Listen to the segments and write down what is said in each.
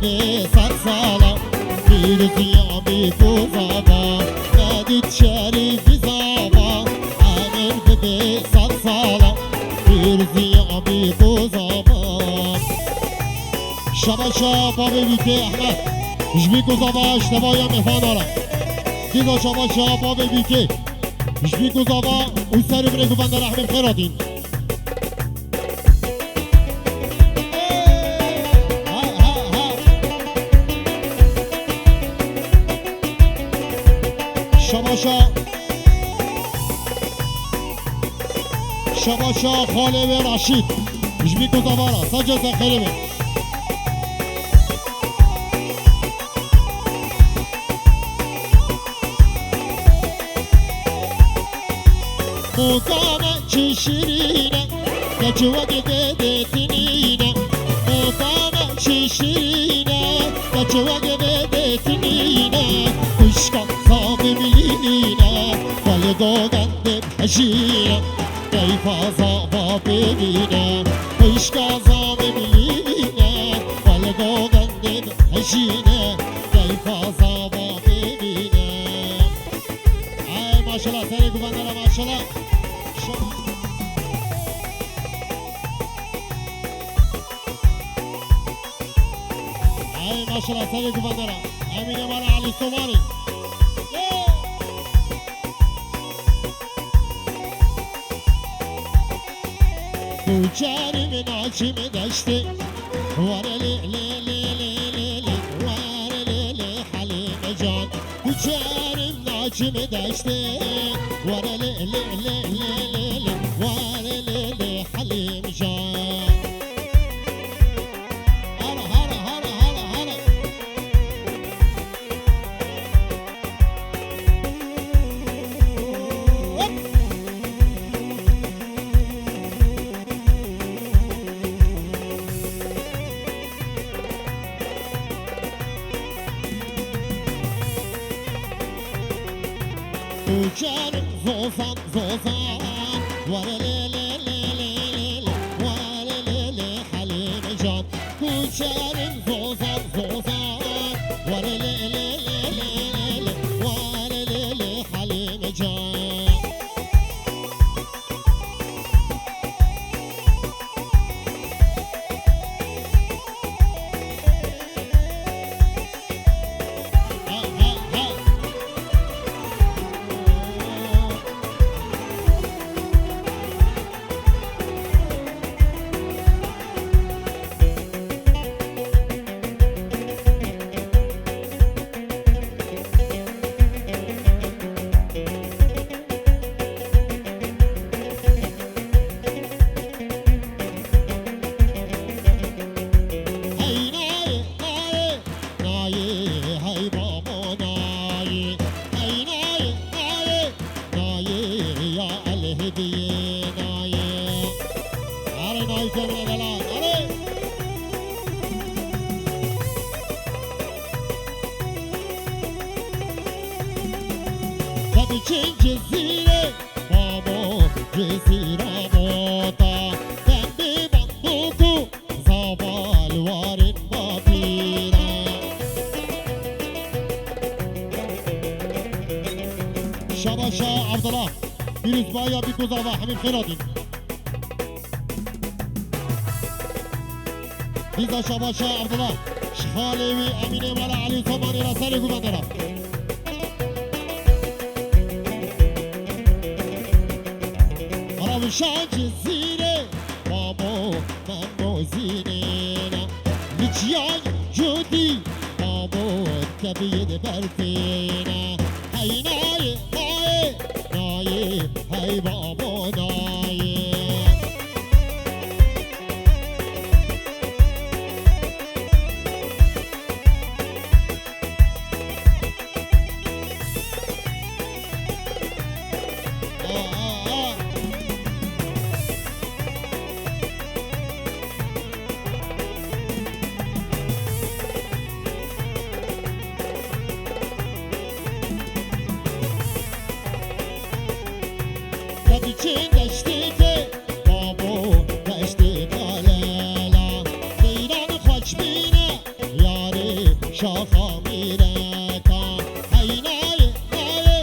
به صد سالا پیروزی آمیکو زابا ندید شریفی زابا امیر به صد سالا پیروزی آمیکو زابا شبا شبا ببیتی احمد جبیکو زابا اشتبایا مهمان دارم دیگا شبا شبا ببیتی جبیکو زابا او سری بنگو بندر احمد خیراتین شباشا خاله و رشید جبی کزاوارا سجا زخیره بی مقام چی شیرینه گچوگی بده تینینه مقام چی شیرینه گچوگی بده تینینه کشکان سامی میلینه ولی گوگنده پشینه کیفا زابا ببینه کشکا زامی میلینه ولی گوگنده پشینه کیفا زابا ببینه ای ماشالله سری گوگنده ماشالله ای ماشالله سری گوگنده امینه مالا علی سوماری کوچرم ناچم دشته واره لی لی لی لی لی لی واره لی لی حلیم جان کوچرم ناچم دشته واره لی لی لی لی لی لی واره لی لی حلیم جان هلا هلا هلا هلا هلا کوچرم زوزان زوزان واره لی لی لی لی لی واره لی لی حلیم جان کوچرم زوزان زوزان واره لی لی لی لی لی واره لی لی حلیم جان Çin cezire Mamo cezire moda Kendi banduku Zaval varin mabira Şabaşa Abdullah Birüz baya bir kuzava Hamim Kheradin Biza Şabaşa Abdullah Şhalevi Emine Vala Ali Somani Rasali Gumandara شان جزیره بابا من موزینه نچیای جودی بابا کبید برفینه هی نای نای نای هی بابا نای Çin deşti ki babo deşti kalela Zeyran kaç bine yâre شاخا میرکا هی نایه نایه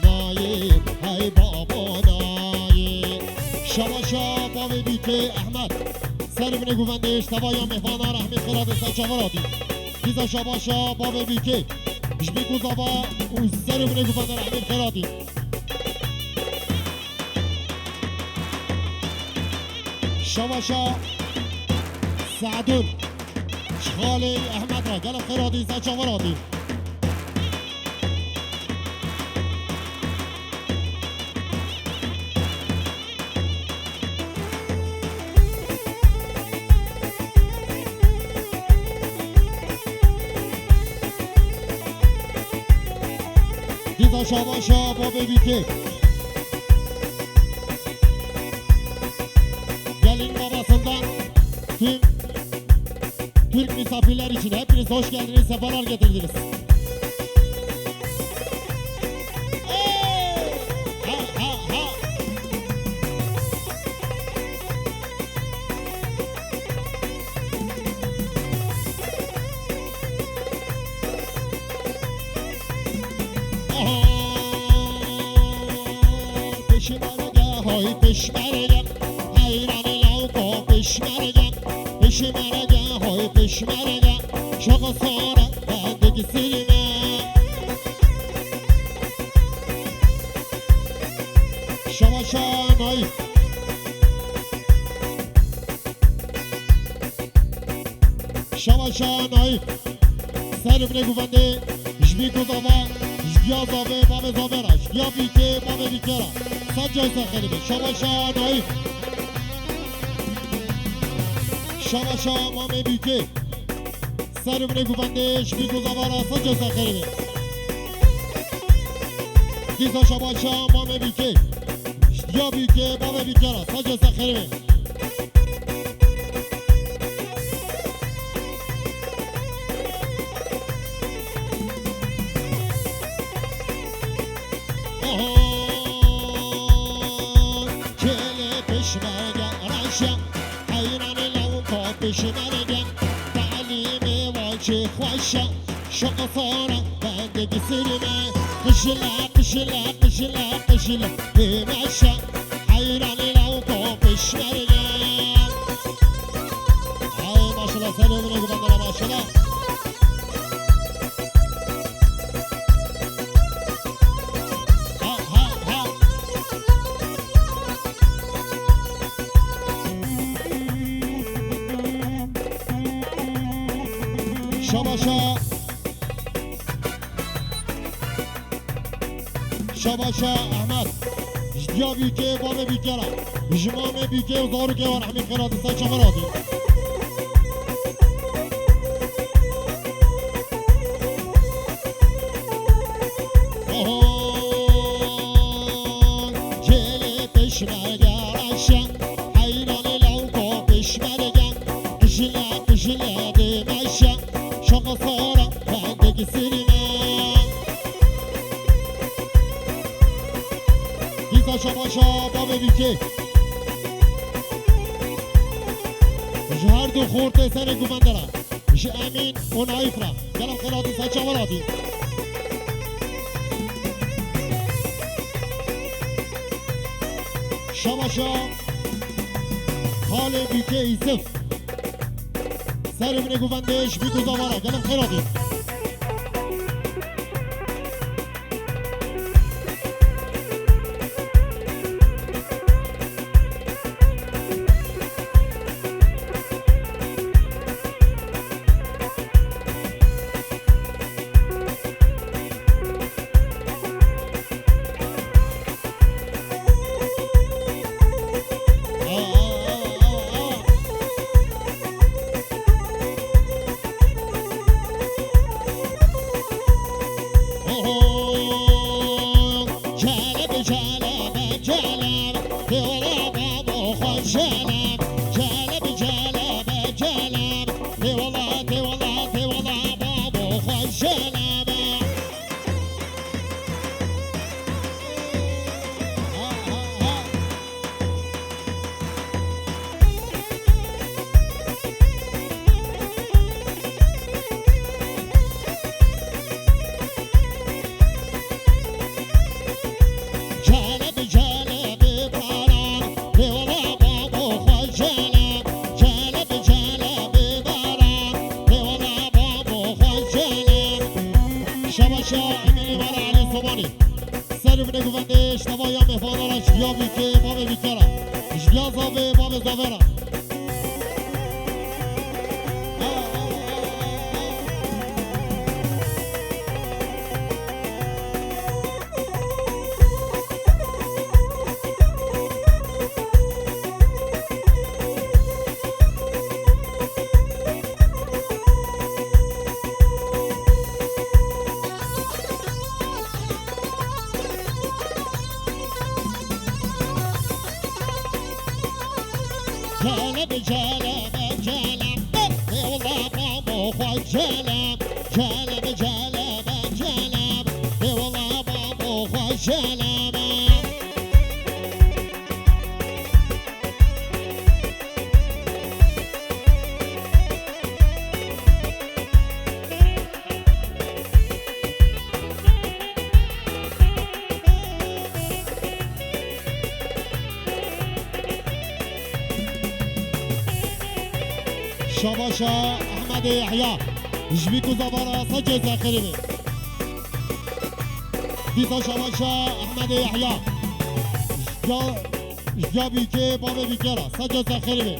نایه هی بابا نایه شباشا بابی بیکه احمد سر من گووندش توایا مهمانا رحمی خیرات سچاورادی دیزا شباشا بابی بیکه جبی گوزابا و سر من گوونده رحمی خیراتی شباشا سعدون شغالي احمد را قلب خيراتي سچاوراتي دیزا شاباشا بابی بیکی gelin babasından tüm Türk misafirler için hepiniz hoş geldiniz, sefalar getirdiniz. Ha ha ha. Peşmerge, hay peşmerge, hayran lavko peşmerge, peşmerge, hay peşmerge, şaka sonra bendeki silme. Şavaşan ay. Şavaşan ay. Serbne güvende, jbi kuzava, jbiya zave, bame zavera, jbiya bike, bame bikera. Sadece khalibe, şavaşan ay. Şavaşan bame bike. Serbne güvende, jbi kuzavara, sadece khalibe. Diza şavaşan bame bike. Jbiya bike, bame bikera, sadece khalibe. Peşmerge talimi vacı hoşa şaka sonra bendeki silme kışla kışla kışla kışla himeşa hayran lavko peşmerge ay maşallah selamına güvenlere maşallah ha ha ha Şabaşa Şabaşa Ahmet Jdiya büyüke bame büyükera Jimame büyüke uzaru ke var Hamid Kıratı sen çamarati Cele peşmerge araşa Hayranı lavko peşmerge Kışla kışla demeşa Şaka sonra bendeki silme Diza şabaşa bame büyüke Her دو خورده سر گووندرا میشه امین اون عیفرا گلم خیراتی سچا وراتی شباشا حال بیکه ایسف سر من گووندش بی گوزاوارا گلم خیراتی شباشا امینی مال علی صبانی سر من گفتش نوایا مهمانا را اشتیا بیکه باب بیکارا اشتیا زاوه باب زاوه جلب جلب جلب والله بابا خواهد جلب جلب جلب جلب والله بابا خواهد جلب شباشا احمد يحيى جبيكو زبارة سجل زاخري ديسا شباشا احمد يحيى جابي كي بابا بيكرا سجل زاخري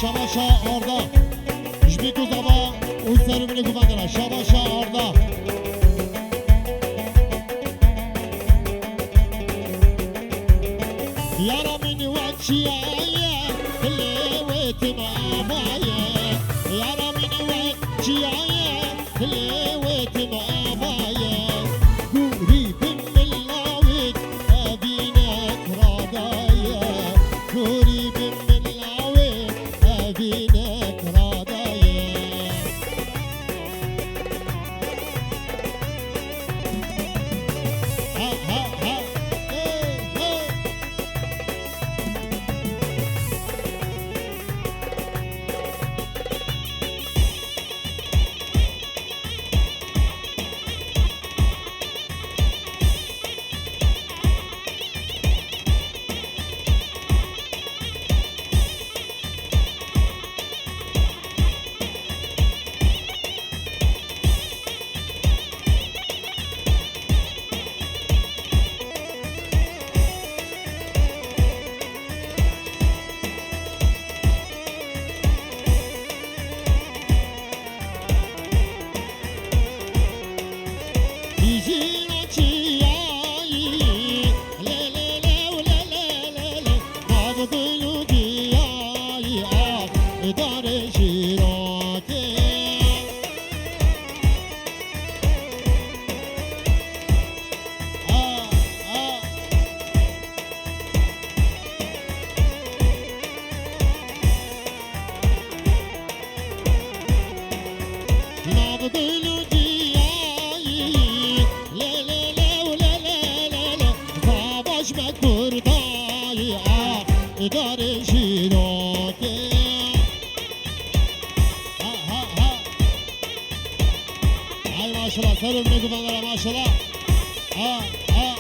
Şabaşa orada Jbiku zaba Uyserümünü güvendira Şabaşa orada Yara mini vakçiyaye Levetim abaye Yara mini vakçiyaye Levetim abaye Guribim millavit Evinek radaye Guribim بينك راضية ها ها ها maşallah sarım ne güvenlere maşallah. Ha ha.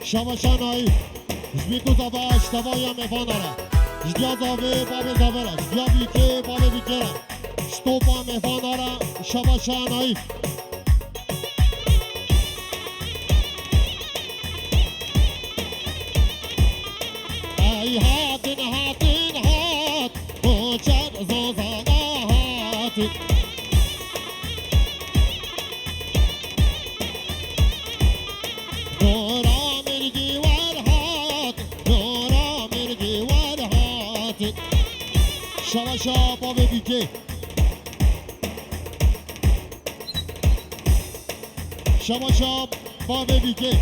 شمشانایی جبیکو زبا اشتبایا مفانارا جدیا زاوی باب زاورا جدیا بیکه باب بیکرا شتوپا مفانارا شمشانایی ای هاتین هاتین هات کوچر زوزانا هاتین شباشا باب بیکه شباشا باب بیکه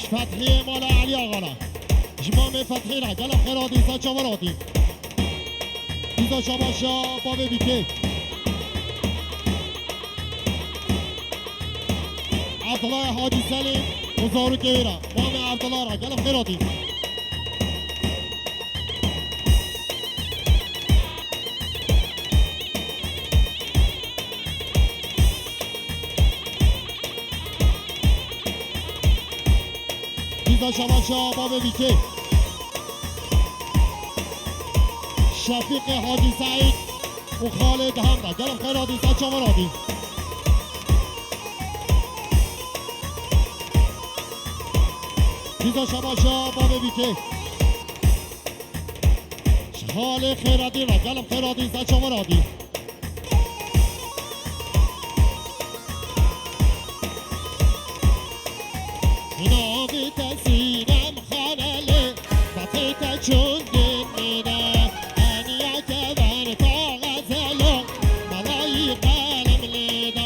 فتحی مال علی آقا جمام فتحی را گل خیرادی سا چورادی بیزا شباشا باب بیکه عبدالله حاجی سلیم وزارو کهیرا مام عبدالله را گل خیرادی شباشا باب بیکه شفیق حاجی سعید و خالد همرا گلم خیر آدی سا چامر آدی بیزا شباشا باب بیکه خالد خیر آدی را گلم خیر آدی سا چامر آدی اینا بی تسینم خانله بطیت چون دین میده انیا که بر کاغذلو ملایی قلم لیده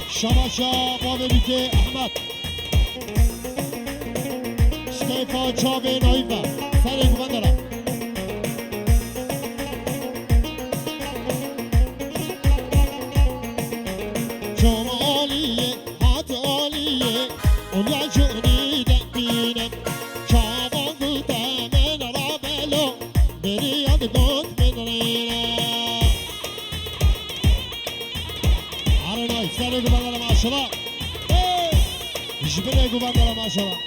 شباشا باب بیکه احمد شکیفا چاوه نایفا سر گوان دارم چوم آلیه هات آلیه اولیا جونی دنبینم چاوان گوتا من را بلو بری یاد گوت بدرینم جبنه قبندر معاشرة جبنه قبندر معاشرة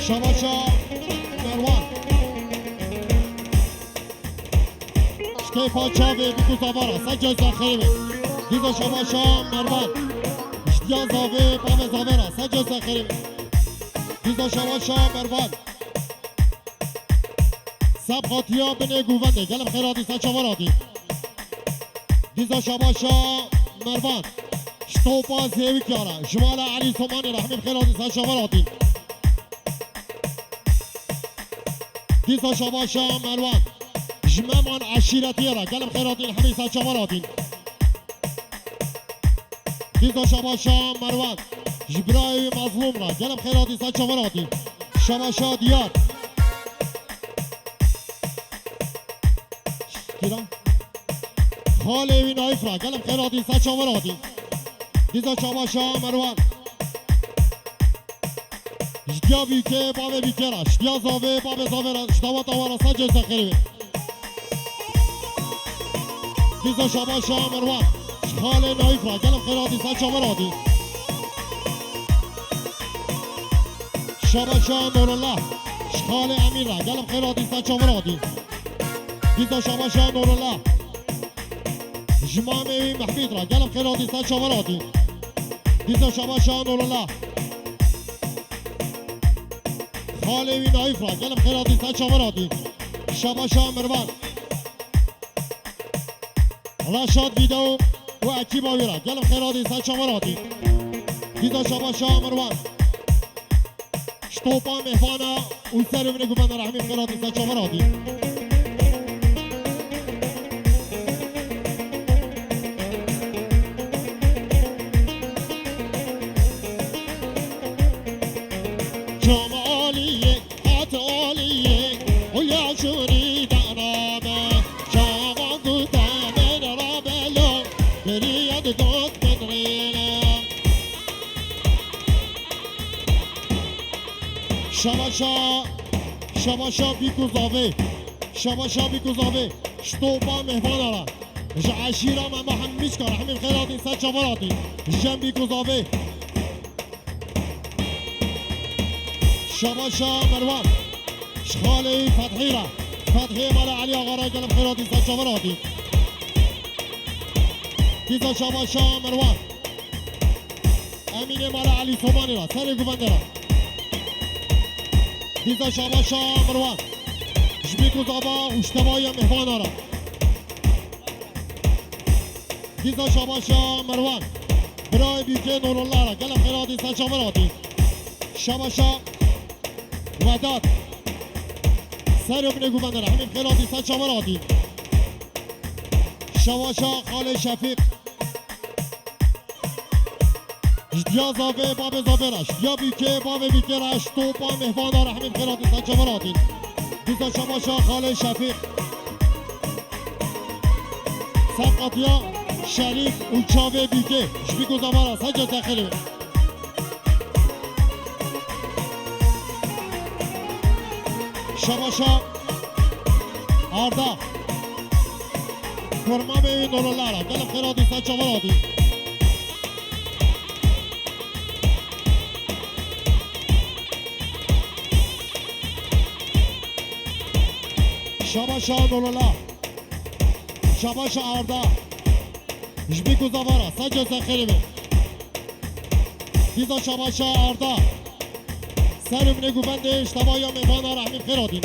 شباشا مروان شكيفا تشافي بيكو زافارا سجل زاخريبي ديزا شباشا مروان اشتيان زافي بامي زافارا سجل زاخريبي ديزا شباشا مروان سب خاطيا بني قوفنده قلب خيراتي سجل ديزا شباشا مروان شطوبا زيوي كيارا جمال علي سوماني رحمي بخيراتي سجل ديزا شباشا مروان جمامان عشيرتي را قلب خيراتي الحميسة شمراتي ديزا شباشا مروان جبراي مظلوم را قلب خيراتي شمراتي شباشا ديار كده خالي نايف را قلب خيراتي شمراتي ديزا شباشا مروان اشتیا بیکه بابه بیکه را اشتیا زاوه بابه زاوه را اشتوا تاوارا سجل زخیری دیزا شباشا مروان شخال نایف را گلم خیراتی سج شمرادی شباشا نورالله شخال امیر را گلم خیراتی سج شمرادی دیزا شباشا نورالله جمامه محمید را گلم خیراتی سج شمرادی دیزا شباشا نورالله خاله وی نایف را گلم خیراتی سج شمرادی شباشا مروان رشاد ویدو و اکیبا ویرا گلم خیراتی سج شمرادی دیزا شباشا مروان شطوپا مهوانا و سر من گوبند رحمی خیراتی سج شمرادی شباشا بیکو زاوه شباشا بیکو زاوه شطوبا مهوان را عشیرا من محمیش کار همین خیراتی سج شمراتی جن بیکو زاوه شباشا مروان شخالی فتحی را فتحی مال علی آقا را گلم خیراتی سج شمراتی دیزا شباشا مروان امین مال علی صوبانی را سر گوونده را دیزا شباشا مروان جبیکو زابا اشتبای مهوان را دیزا شباشا مروان برای بیکه نورالله را گلم خیراتی سج شمراتی شباشا وداد سر ابن گوبنده را همین خیراتی سج شمراتی شباشا خال شفیق اشتیا زاوه باب زاوه را اشتیا بیکه باب بیکه را اشتوپا مهوان را همین خیراتی سج شمراتی دیزا شباشا خال شفیق سقاطیا شریف و چاوه بیکه شبیکو زمارا سجا تخیلی شباشا آردا کرما بیوی نورولا را گلم خیراتی سج شمراتی شباشا نورولا شباشا آردا جبیکو زوارا سجل زخیری دیزا شباشا آردا سر من گوبنده اشتباه یا میوان رحمی خیرادین